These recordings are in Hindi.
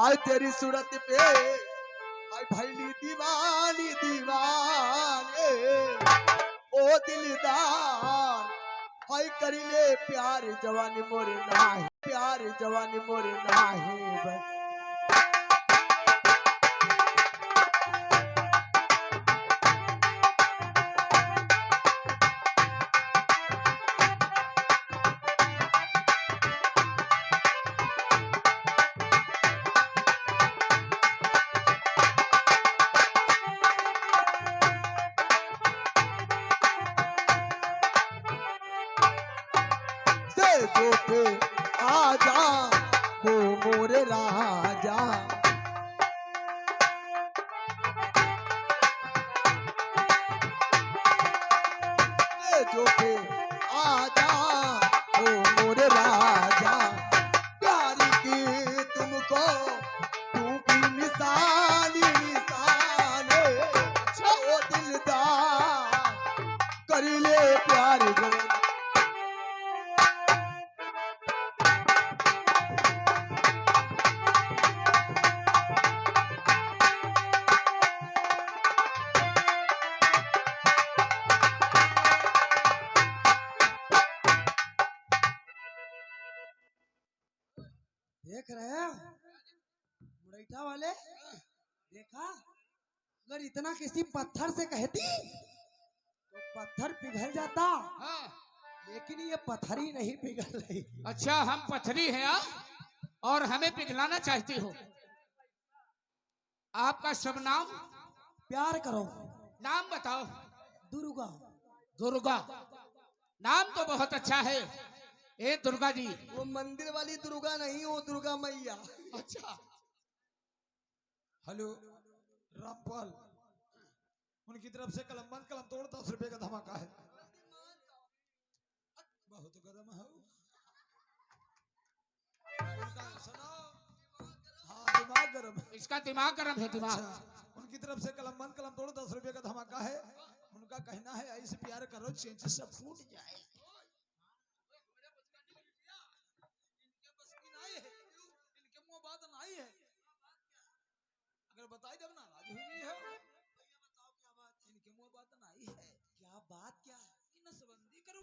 आज तेरी सूरत पे आई भैली दीवानी दीवाने ओ दिलदार हाय करिले प्यार जवानी मोरे नाही प्यार जवानी मोरे नाही बस जो पे आजा वो मोरे राजा जो पे आजा वो मोरे राजा प्यार की तुमको तू भी निशानी निशाने ओ दिलदार कर ले प्यार जवानी देख रहे हैं मुरैठा वाले देखा अगर इतना किसी पत्थर से कहती तो पत्थर पिघल जाता हाँ। लेकिन ये पत्थर ही नहीं पिघल रही। अच्छा हम पत्थरी हैं और हमें पिघलाना चाहती हो। आपका शुभ नाम? प्यार करो। नाम बताओ। दुर्गा। दुर्गा नाम तो बहुत अच्छा है। ए दुर्गा जी वो मंदिर वाली दुर्गा नहीं वो दुर्गा मैया। अच्छा हेलो रामपाल उनकी तरफ से कलम बंद कलम तोड़ 10 रुपए का धमाका है। बहुत गरम है उनका सुनो। हाँ दिमाग गरम है। इसका दिमाग गर्म है दिमाग। अच्छा, उनकी तरफ से कलम बंद कलम तोड़ 10 रुपए का धमाका है। उनका कहना है ऐसे प्यार करो चेंज सब फूट जाए। बात नहीं है अगर बताई जब ना राज हुई है बताओ क्या बात इनके मुंह बात नहीं है क्या बात क्या है इन नसबंदी करो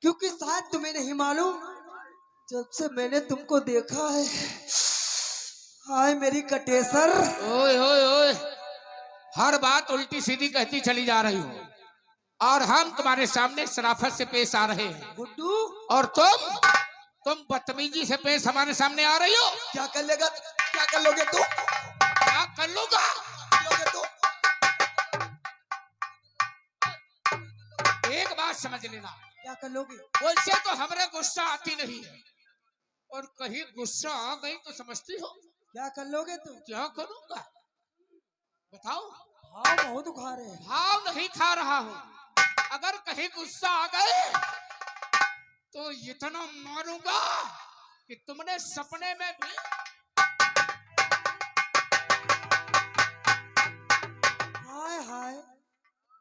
क्योंकि शायद तुम्हें नहीं मालूम जब से मैंने तुमको देखा है हाय मेरी कटेसर। ओए ओए ओए हर बात उल्टी सीधी कहती चली जा रही हो और हम तुम्हारे सामने शराफत से पेश आ रहे हैं गुड्डू। और तुम बदतमीजी से पेश हमारे सामने आ रही हो। क्या कर लेगा क्या कर लोगे तू क्या कर लूंगा तू एक बात समझ लेना। क्या कर लोगे। वैसे तो हमारे गुस्सा आती नहीं है और कहीं गुस्सा आ गई तो समझती हो क्या कर लोगे तू। क्या करूंगा बताओ। भाव बहुत खा रहे हैं। भाव नहीं खा रहा हूँ। अगर कहीं गुस्सा आ गए तो इतना मारूंगा कि तुमने सपने में भी हाय हाय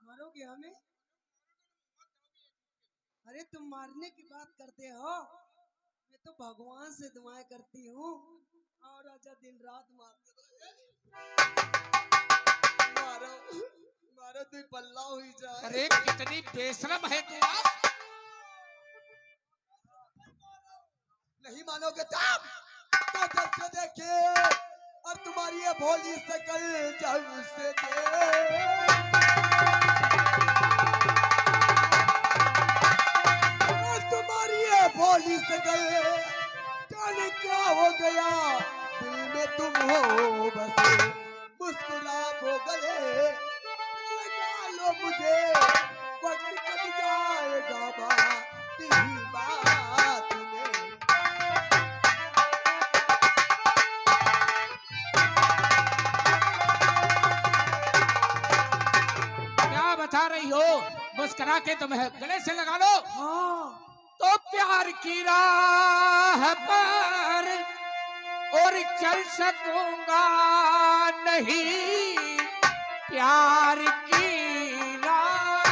मारोगे हमें। अरे तुम मारने की बात करते हो मैं तो भगवान से दुआएं करती हूँ और आजा दिन रात मारो मारो तू पल्ला हुई जाए। अरे कितनी बेशरम है तू। नहीं मानोगे तुम तो जब से देखे और तुम्हारी ये भोली शकल जब से तुम्हारी ये भोली शकल जाने क्या हो गया दिल में तुम हो बसे मुस्कुरा वो गले लगा लो मुझे वक्त कट जाएगा बात ही बात में। क्या बता रही हो। मुस्कुरा के तुम्हें गले से लगा लो। हाँ तो प्यार की राह पर और चल सकूंगा नहीं प्यार की राह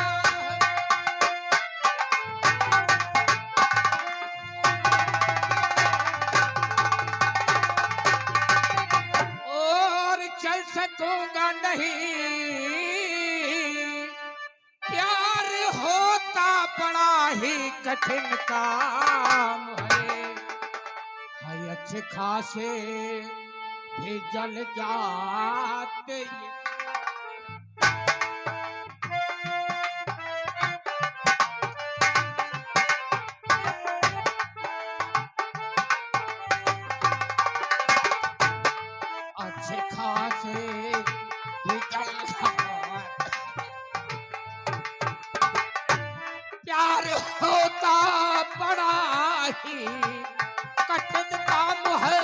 बड़ा ही कठिन काम है। हाय अच्छे खासे भी जल जाते ये। अच्छे खासे भी जल जाते। प्यार होता बड़ा ही कठिन काम है।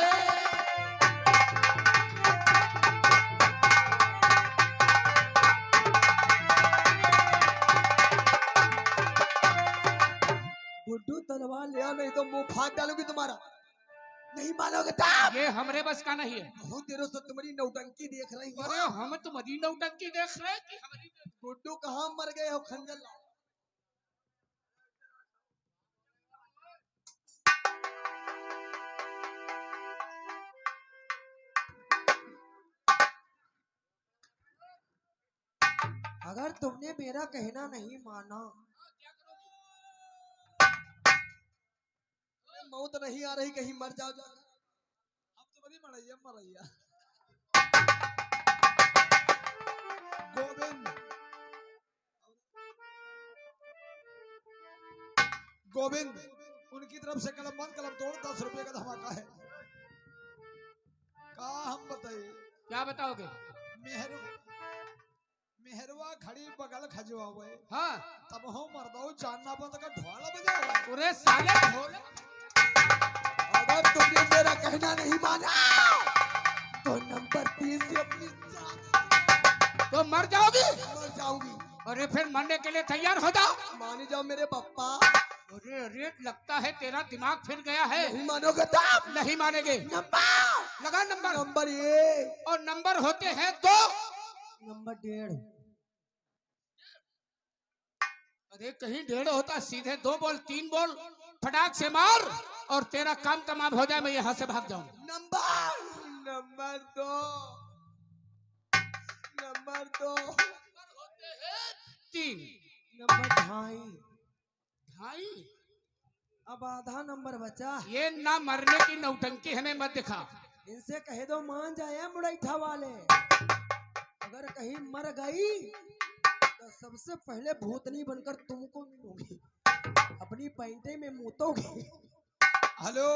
गुड्डू तलवार ले आओ, नहीं तो मुंह फाड़ डालूंगी तुम्हारा। नहीं मानोगे तब। ये हमरे बस का नहीं है। बहुत देरों से तुम्हारी नौटंकी देख रही हूँ। अरे हम तुम्हारी नौटंकी देख रहे हैं कि हमारी। गुड्डू कहाँ मर गए हो, खंजर लाओ। अगर तुमने मेरा कहना नहीं माना, मौत नहीं आ रही, कहीं मर जाओ जाकर। अब तो बड़ी मरैया मरैया। गोविंद गोविंद उनकी तरफ से कलम बंद कलम तोड़ 10 रुपए का धमाका है। का हम बताइए क्या बताओगे? मेहरवा खड़ी बगल खजवा हुए। हाँ तब हो मर्दाओ जानना बंद का ढोला बजा हुआ। पूरे साले ढोल। अगर तुमने मेरा कहना नहीं माना तो नंबर 3 से अपनी जान तो मर जाओगी। मर जाऊंगी। अरे फिर मरने के लिए तैयार हो जाओ। मान जाओ मेरे पप्पा। अरे अरे लगता है तेरा दिमाग फिर गया है। नहीं मानोगे तब। नहीं मानेंगे। नंबर लगा नंबर। नंबर 1 और नंबर होते हैं दो। नंबर 1.5। अरे कहीं 1.5 होता, सीधे 2 बोल 3 बोल, फटाक से मार और तेरा काम तमाम हो जाए, मैं यहाँ से भाग जाऊं। Number 2 number 2 3 number 2.5। अब आधा नंबर बचा। ये ना मरने की नौटंकी हमें मत दिखा। इनसे कह दो मान जाए मुरैठा वाले। अगर कहीं मर गई तो सबसे पहले भूतनी बनकर तुमको मिलूंगी, अपनी पैंटे में मूतोगी। हेलो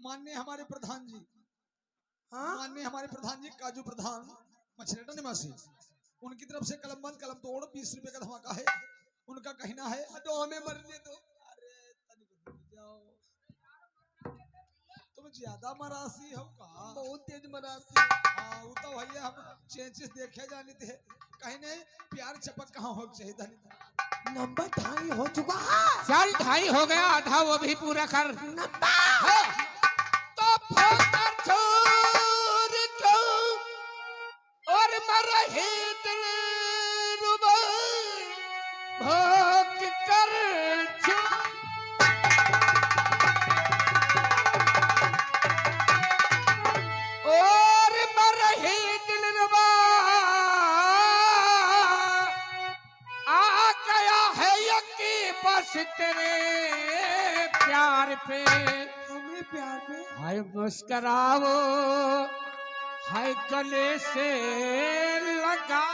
माननीय हमारे प्रधान जी। हाँ माननीय हमारे प्रधान जी काजू प्रधान मछरेटा निवासी, उनकी तरफ से कलम बंद कलम तोड़ 20 रुपए का धमाका है। उनका कहना है तो हमें मरने दो। अरे तनिक रुक जाओ, तुम ज्यादा मरासी हो का। बहुत तेज मरासी। हाँ वो तो भैया हम चेंजेस देखे जाने थे, कहीं नहीं प्यार चपक कहाँ हो चाहिए धनी। नंबर 2.5 हो चुका है। चल 2.5 हो गया, आधा वो भी पूरा कर। नंबर हाँ। तो फोकर छोड़ के और मरही दिल रुबा भोग कर छू। और मरही दिल रुबा आ गया है यकी बस तेरे प्यार पे। हमें प्यार पे। हाय मुस्कराओ, हाय गले से लगा।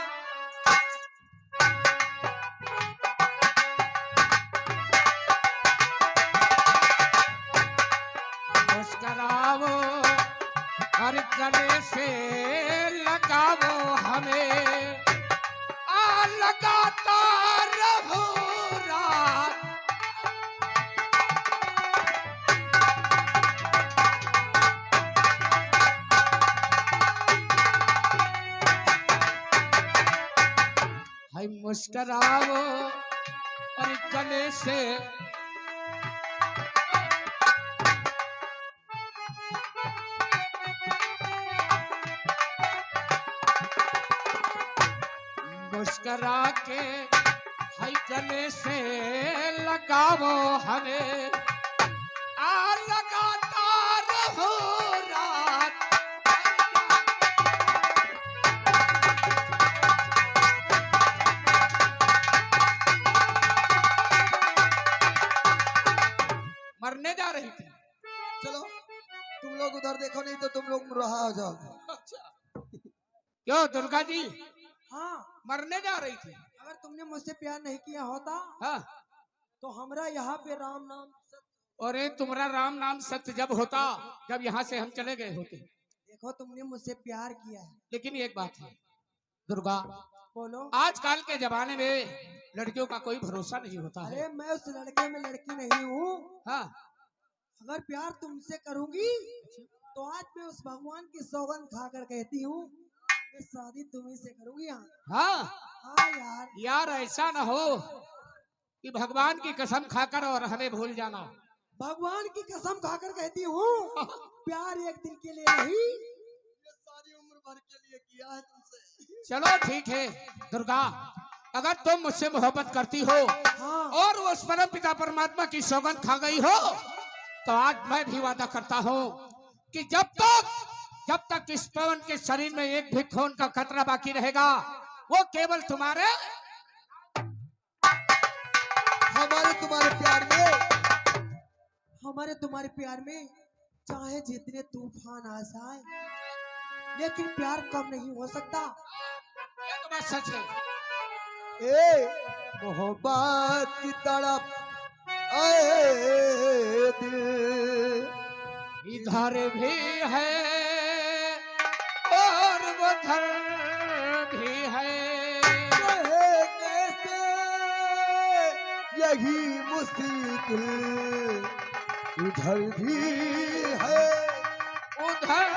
मुस्कराओ और गले से लगाओ हमें, आ लगाता रहो रात। हाय मुस्कराओ और गले से मुस्करा के हाय गले से लगाओ हमें, आ लगाता रहो रात। मरने जा रही थी। चलो तुम लोग उधर देखो, नहीं तो तुम लोग रहा हो जाओ। क्यों दुर्गा जी हाँ, मरने जा रही थी? अगर तुमने मुझसे प्यार नहीं किया होता हाँ, तो हमरा यहाँ पे राम नाम और तुम्हारा राम नाम सत्य जब होता, जब यहाँ से हम चले गए होते। देखो तुमने मुझसे प्यार किया है। लेकिन एक बात है दुर्गा, बोलो। आजकल के जमाने में लड़कियों का कोई भरोसा नहीं होता है। अरे मैं उस लड़के में लड़की नहीं हूँ। हाँ, अगर प्यार तुमसे करूंगी तो आज मैं उस भगवान की सौगंध खाकर कहती हूँ मैं शादी तुम्ही से करूंगी। हाँ हाँ हाँ यार, यार, ऐसा ना हो कि भगवान की कसम खाकर और हमें भूल जाना। भगवान की कसम खाकर कहती हूँ प्यार एक दिन के लिए नहीं, ये सारी उम्र भर के लिए किया है तुमसे। चलो ठीक है दुर्गा, अगर तुम मुझसे मोहब्बत करती हो हाँ और उस परम पिता परमात्मा की सौगंध खा गई हो, तो आज मैं भी वादा करता हूँ कि जब तक इस पवन के शरीर में एक भी खून का कतरा बाकी रहेगा, वो केवल तुम्हारे हमारे तुम्हारे प्यार में चाहे जितने तूफान आ जाए लेकिन प्यार कम नहीं हो सकता। ये तो बात सच है। ए मोहब्बत की तड़प आए दिल, इधर भी है और उधर भी है, कहे कैसे यही मुश्किल, इधर भी है उधर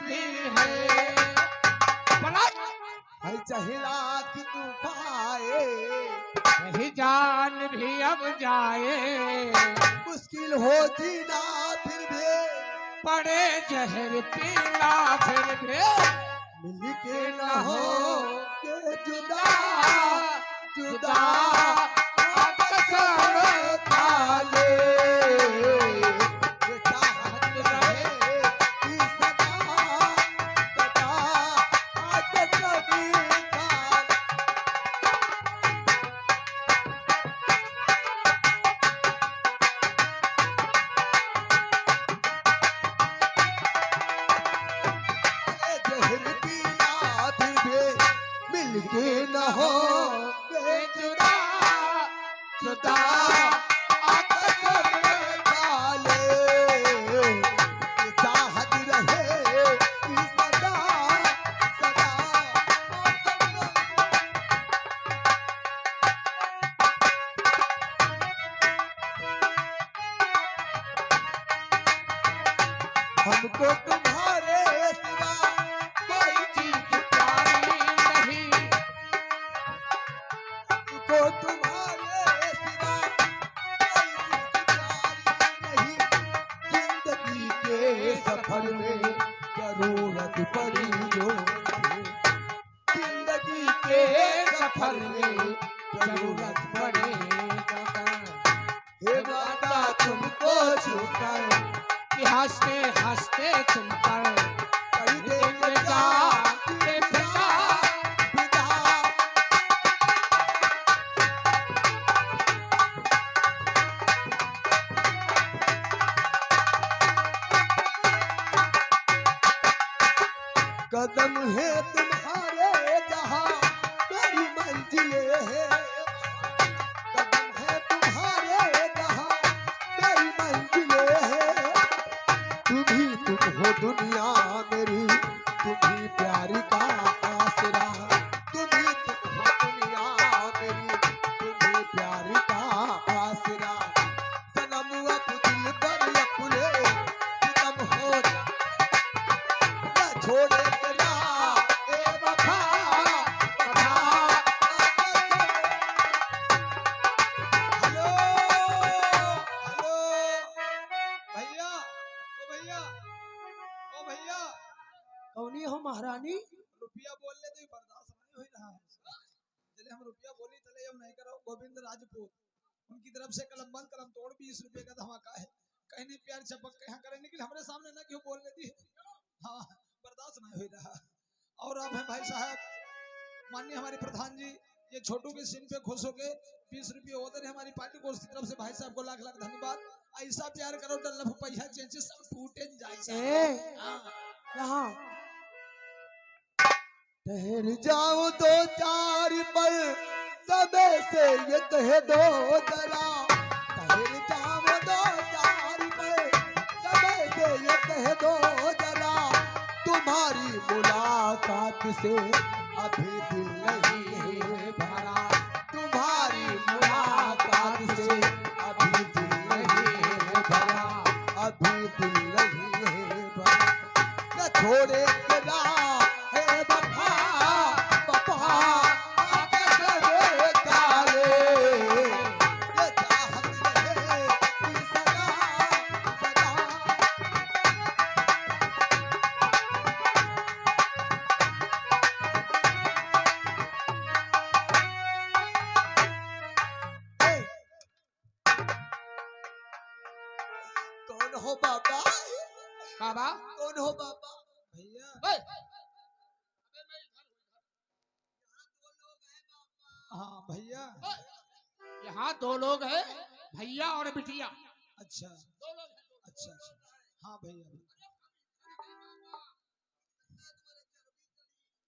भी है। पलट है चाहे रात की तूफाए, कहीं जान भी अब जाए, मुश्किल हो जीना फिर भी, पड़े जहर पीना फिर भी, मिल के न हो के जुदा जुदा कसम खा ले, ये चाहत रहे कि सदा सदा आज सभी का। जहर पीना फिर भी मिल के न हो के जुदा जुदा कसम खा ले, ये चाहत रहे कि सदा सदा हमको तुम्हारे सिवा कोई चीज प्यारी नहीं, हमको तुम्हारे सिवा कोई चीज प्यारी नहीं, जिंदगी के सफर में जरूरत पड़ी जो, जिंदगी के सफर में जरूरत पड़े हे माता तुमको छूकर कि हंसते हंसते तुम पर कहीं देंगे जा के फिदा। विदा। कदम है तुम्हारे जहाँ मेरी मंजिलें है, कदम है तुम्हारे जहाँ मेरी मंजिलें है, तुम हो दुनिया मेरी, तुम ही प्यार का आसरा, तुम हो दुनिया मेरी, तुम ही प्यार का आसरा, सनम अब दिल पर अपने सितम हो न छोड़े तेरा ए वफा, वफा। हेलो हेलो भैया, ओ भैया, ओ भैया, कौनी हो महारानी? रुपया बोल ले तो बर्दाश्त नहीं हो रहा हमसे। चले हम रुपया बोली चले हम नहीं करो। गोविंद राजपूत उनकी तरफ से कलम बंद कलम तोड़ 20 रुपए का धमाका है। कहने प्यार चपक यहाँ करने के लिए हमारे सामने ना क्यों बोल लेती है। हाँ बर्दाश्त नहीं हो रहा। और अब है भाई साहब माननीय हमारे प्रधान जी, ये छोटू के सीन पे खुश होके 20 रुपये होते रहे हमारी पार्टी को, उसकी तरफ से भाई साहब को लाख लाख धन्यवाद। ऐसा प्यार करो डल्लफ पैसा चेंचे सब टूटे जाए सब। ए हाँ। यहाँ ठहर जाओ दो चार पल समय से ये कह दो जरा, ठहर जाओ दो चार पल समय से ये कह दो जरा, तुम्हारी मुलाकात से अभी दिल नहीं है भरा, तुम्हारी मुलाकात से अभी दिल नहीं है भरा, अभी दिल नहीं है भरा, न छोड़े तेरा है वफा, वफा आगे चले काले, ये चाहत रहे सदा सदा। कौन हो बाबा, बाबा कौन हो बाबा? भैया ओए, हाँ भैया यहाँ दो लोग हैं, भैया और बिटिया। अच्छा अच्छा अच्छा हाँ भैया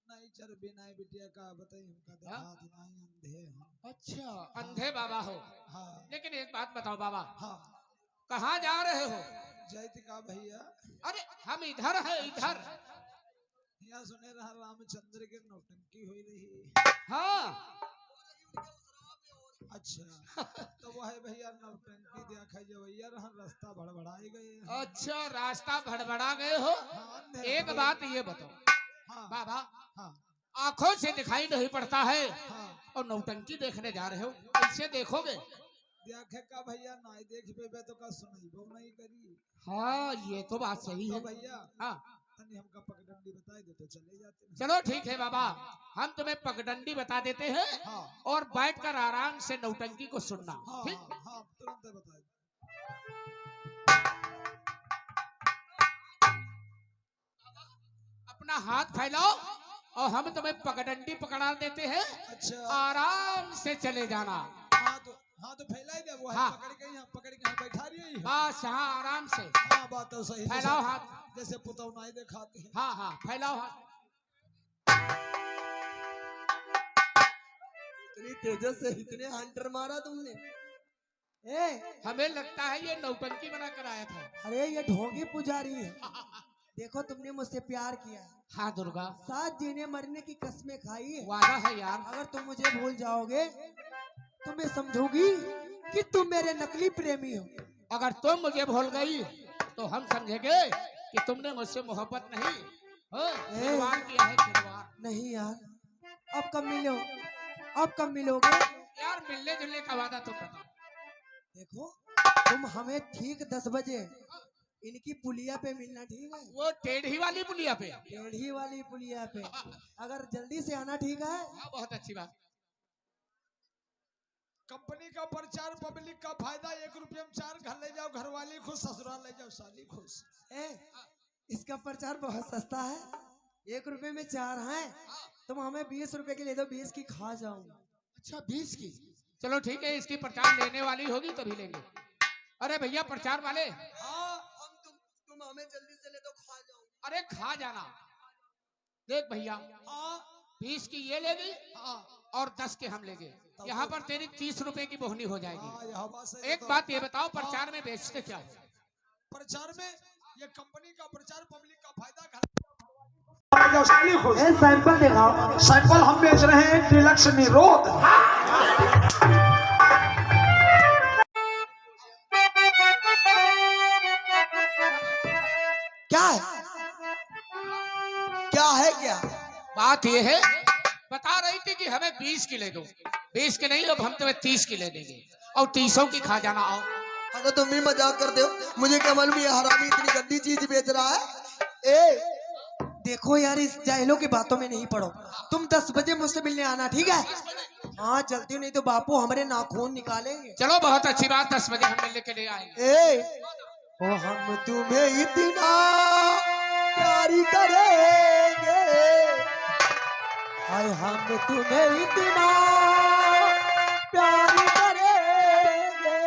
नहीं चरबी नहीं बिटिया का बताई हमका देखा नहीं अंधे हैं। अच्छा, अंधे बाबा हो। हाँ लेकिन एक बात बताओ बाबा, हाँ कहाँ जा रहे हो? जयति का भैया अरे हम इधर है, इधर। यहाँ सुने रहा रामचंद्र के नौटंकी हुई रही। हाँ अच्छा तो वह है भैया नौटंकी देखा जवैया रहा रास्ता भड़बड़ाए गए। अच्छा, रास्ता भड़बड़ा गए हो। हाँ, अंधे एक हो। बात ये बताओ हाँ बाबा, हाँ आंखों से दिखाई नहीं पड़ता है हाँ और नौटंकी देखने जा रहे हो, कैसे देखोगे? देखे का भैया नहीं देख पे तो का सुनाई वो नहीं करी। हाँ ये तो बात सही तो है। भैया हाँ तनी हमका पगडंडी बताए दे तो चले जाते हैं। चलो ठीक है बाबा, हम तुम्हें पगडंडी बता देते हैं हाँ और बैठकर आराम से नौटंकी को सुनना। हाँ ठीक? हाँ हाँ तुरंत बताए। अपना हाथ फैलाओ और हम तुम्हें पगडंडी पकड़ा देते हैं, अच्छा आराम से चले जाना। हाँ तो फैला ही दे वो है हाँ। पकड़ के यहाँ बैठा रही है। बस यहाँ आराम से हाँ बात तो सही। फैलाओ हाथ। जैसे पुतौ नहीं दिखाते हैं। हाँ हाँ फैलाओ हाथ। इतनी तेजस से इतने हंटर मारा तुमने? ए हमें लगता है ये नौटंकी बना कर आया था। अरे ये ढोंगी पुजारी है। देखो तुमने मुझसे प्यार किया है, हाँ दुर्गा, साथ जीने मरने की कसमें खाई है। वादा है यार। अगर तुम मुझे भूल जाओगे तो मैं समझूंगी कि तुम मेरे नकली प्रेमी हो। अगर तुम मुझे भूल गई तो हम समझेंगे कि तुमने मुझसे मोहब्बत नहीं, खिलवाड़ किया है, खिलवाड़। नहीं यार, अब कब मिलो, अब कब मिलोगे? यार मिलने जुलने का वादा तुम बताओ। देखो तुम हमें ठीक 10 बजे इनकी पुलिया पे मिलना, ठीक है? वो टेढ़ी वाली पुलिया पे। टेढ़ी वाली पुलिया पे। अगर जल्दी से आना, ठीक है? हाँ बहुत अच्छी बात। कंपनी का प्रचार पब्लिक का फायदा, 1 रुपये में 4 घर ले जाओ, घरवाली खुश, ससुराल ले जाओ, साली खुश। इसका प्रचार बहुत सस्ता है, 1 रुपए में 4 हैं। तुम हमें 20 रुपए की ले दो, 20 की खा जाऊंगा। अच्छा 20 की, चलो ठीक है, इसकी प्रचार लेने वाली होगी तभी लेंगे। अरे भैया प्रचार वाले, हाँ हम तुम हमें जल्दी से ले तो खा जाओ। अरे खा जाना। देख भैया, 20 की ये लेगी और 10 के हम लेंगे। यहाँ पर तेरी 30 रुपए की बोहनी हो हाँ, जाएगी। यह बात सही। एक बात ये बताओ, प्रचार में बेचते क्या है? प्रचार में ये कंपनी का प्रचार पब्लिक का फायदा, घर साली खुश। सैंपल दिखाओ। सैंपल हम बेच रहे हैं डिलक्स निरोध। क्या है? क्या है क्या? बात ये है, बता रही थी कि हमें 20 की ले दो। 20 की नहीं, अब हम तुम्हें 30 की ले देंगे और 30 की खा जाना। आओ। अगर तुम भी मजाक करते हो, मुझे क्या मालूम ये हरामी इतनी गंदी चीज बेच रहा है। ए देखो यार, इस जाहिलों की बातों में नहीं पड़ो। तुम 10 बजे मुझसे मिलने आना, ठीक है? हाँ जल्दी हो, नहीं तो बापू हमारे नाखून निकालेंगे। चलो बहुत अच्छी बात, 10 बजे हम मिलने के लिए आएंगे। ए ओ हम तुम्हें इतना प्यारी करेंगे, हाय हम तुम्हें इतना प्यारी करेंगे,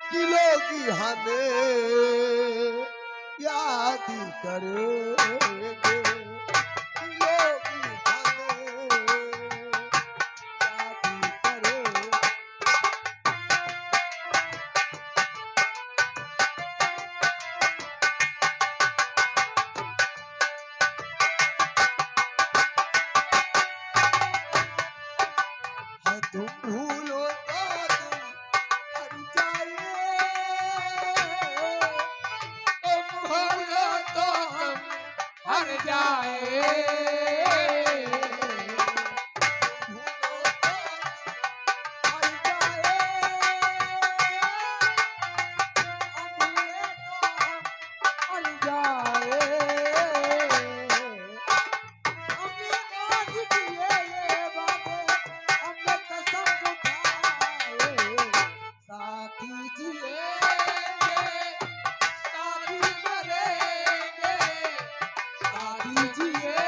किलो की हमें याद करेंगे, लोग हमें याद करेंगे। हाँ, तुम भूलो तो तुम मर जाए, भूलो तो हम हर जाए। साथी मरेंगे, साथी जिएंगे,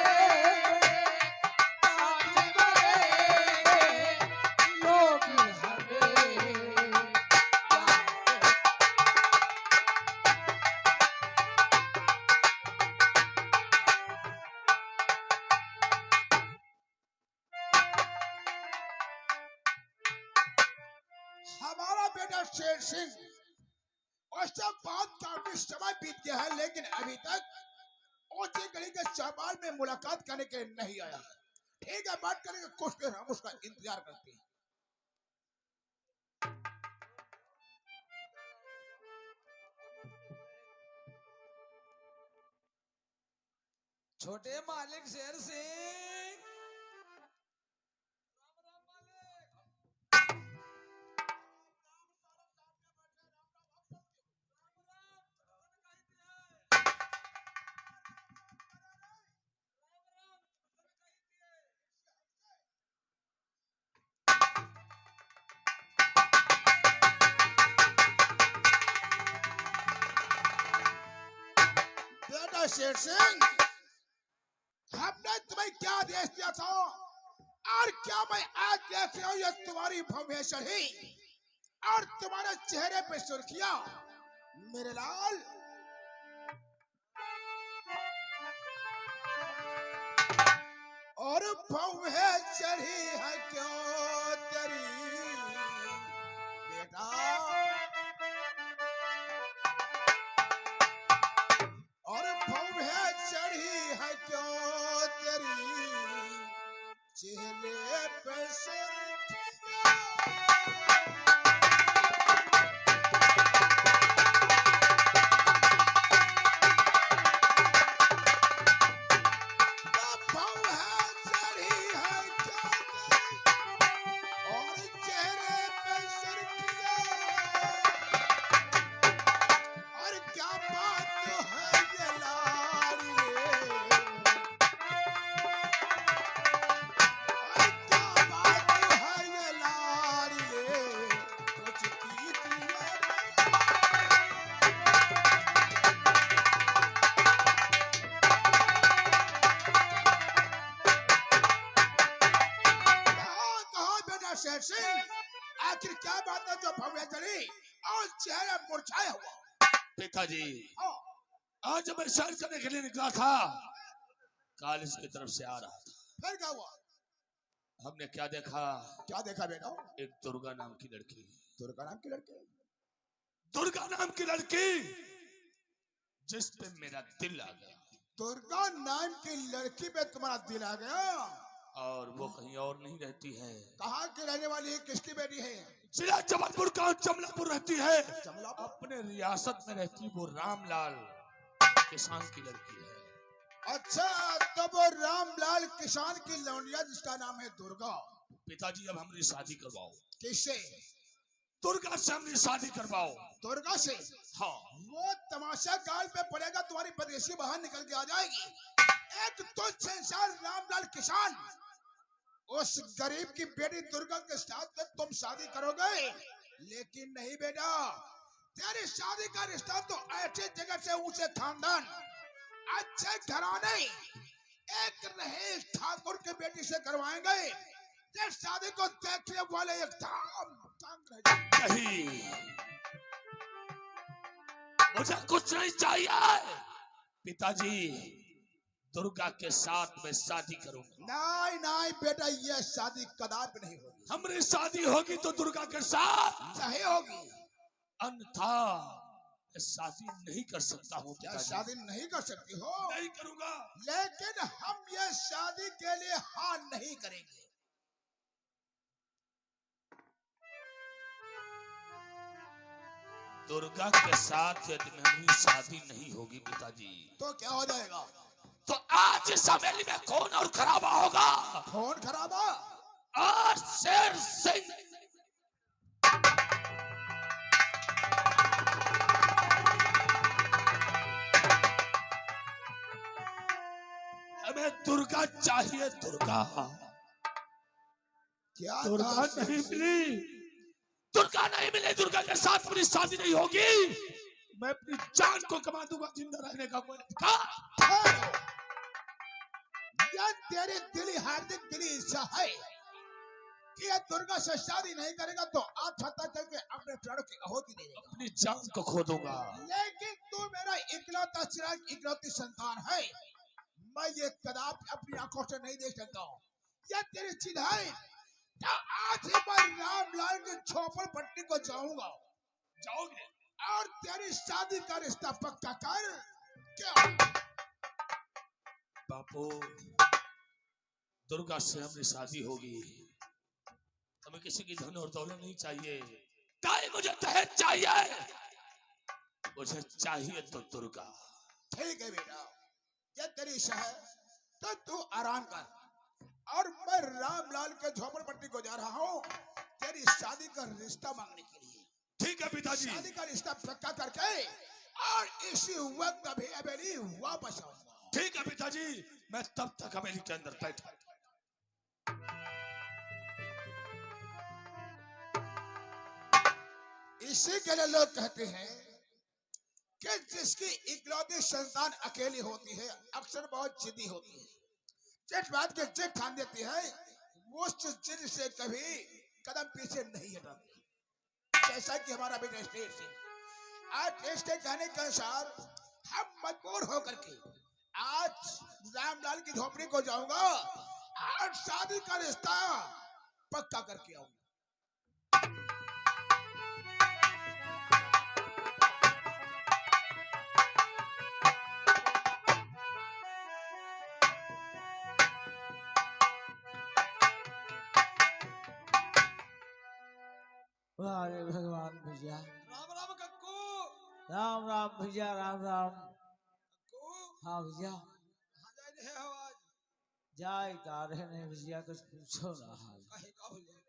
साथी मरेंगे, लोग हमें हमारा बेटा शेर सिंह, और सब बात काफी समय बीत गया है, लेकिन अभी तक ऊंची गली के चौपाल में मुलाकात करने के लिए नहीं आया। ठीक है, बात करेंगे, कुछ देर हम उसका इंतजार करते हैं। छोटे मालिक शेर सिंह, बेटा शेर सिंह, हमने तुम्हें क्या आदेश दिया था, और क्या मैं आज देख रहा हूं ये तुम्हारी भव्य चढ़ी और तुम्हारे चेहरे पे सुर्खियां, मेरे लाल। और भव्य चढ़ी है क्यों तेरी बेटा, और भव्य चढ़ी है क्यों तेरी चेहरे पे सुर्खियां। शेर सिंह, आखिर क्या बात है जो भव्य चढ़ी और चेहरा मुरझाया हुआ। पिताजी, हाँ, आज मैं सैर करने के लिए निकला था, कॉलेज की तरफ से आ रहा था, फिर क्या हुआ? हमने क्या देखा, क्या देखा बेटा? एक दुर्गा नाम की लड़की। दुर्गा नाम की लड़की? दुर्गा नाम की लड़की जिस पे मेरा दिल आ गया। दुर्गा नाम की लड़की पे तुम्हारा दिल आ गया? और वो कहीं और नहीं रहती है। कहाँ की रहने वाली है, किसकी बेटी है? जिला जबलपुर का जमलापुर रहती है। जमलापुर? अपने रियासत में रहती वो रामलाल किसान की लड़की है। अच्छा, तो वो रामलाल किसान की लौंडिया जिसका नाम है दुर्गा। पिताजी, अब हमारी शादी करवाओ। किससे? दुर्गा से हमारी शादी करवाओ। दुर्गा से? हाँ। वो तमाशा गाल पे पड़ेगा, तुम्हारी परदेसी बाहर निकल के आ जाएगी। एक तुच्छ इंसान रामलाल किसान उस गरीब की बेटी दुर्गा के साथ में तुम शादी करोगे? लेकिन नहीं बेटा, तेरी शादी का रिश्ता तो ऐसी जगह से ऊंचे खानदान, अच्छे घराने, एक रहीश ठाकुर की बेटी से करवाएंगे। तेरी शादी को देखने वाले एकदम तंग रह जाएंगे। नहीं, मुझे कुछ नहीं चाहिए। पिताजी, दुर्गा के साथ मैं शादी करूंगा। नहीं नहीं बेटा, ये शादी कदापि नहीं होगी। हमारी शादी होगी तो दुर्गा के साथ, नहीं होगी। अन्यथा मैं शादी नहीं कर सकता हूँ। क्या पिताजी, शादी नहीं कर सकती हो? नहीं करूंगा। लेकिन हम ये शादी के लिए हाँ नहीं करेंगे। दुर्गा के साथ यदि मेरी शादी नहीं होगी पिताजी, तो क्या हो जाएगा? तो आज इस हवेली में कौन और खराबा होगा? कौन खराबा? आज शेर सिंह। हमें दुर्गा चाहिए, दुर्गा। क्या दुर्गा कहा? नहीं मिली, दुर्गा नहीं मिली, दुर्गा के साथ मेरी शादी नहीं होगी। मैं अपनी जान को कमा दूंगा, जिंदा रहने का कोई अधिकार। यह तेरी दिली हार्दिक दिली इच्छा है कि यह दुर्गा से शादी नहीं करेगा तो आत्महत्या करके अपने प्राणों की आहुति दे देगा। अपनी जान को खो दूंगा। लेकिन तू मेरा इकलौता चिराग, इकलौती संतान है। मैं ये कदापि अपनी आंखों से नहीं देख सकता हूँ। यह तेरी जिद है तो आज ही मैं रामलाल के झोपड़ पट्टी को जाऊंगा। जाओगे? और तेरी शादी का रिश्ता पक्का कर। क्या बापू, दुर्गा से हमारी शादी होगी। हमें किसी की धन और दौलत नहीं चाहिए। काय मुझे दहेज चाहिए। मुझे चाहिए तो दुर्गा। ठीक है बेटा, ये तेरी इच्छा है तो तू आराम कर। और मैं रामलाल के झोपड़पट्टी को जा रहा हूँ तेरी शादी का रिश्ता मांगने के लिए। ठीक है पिताजी। शादी का रिश्ता पक्का करके और इसी वक्त अभी हवेली वापस आऊंगा। ठीक है पिताजी, मैं तब तक हवेली के अंदर बैठा। इसी के लिए लोग कहते हैं कि जिसकी इकलौती संतान अकेली होती है अक्सर बहुत जिद्दी होती है। जिस बात के जिद ठान देती है उस जिद से कभी कदम पीछे नहीं हटाती। जैसा कि हमारा बेटा स्टेट सिंह आज इसके कहने के अनुसार हम मजबूर होकर के आज रामलाल की झोपड़ी को जाऊंगा और शादी का रिश्ता पक्का करके आऊंगा। अरे भगवान भैया, राम राम कक्कू। राम राम भैया, राम राम। कक्कू हाँ भैया, कहाँ जा रहे हो आज? जाए का रहे नहीं भैया, कुछ पूछो ना हाल। कहे का भैया?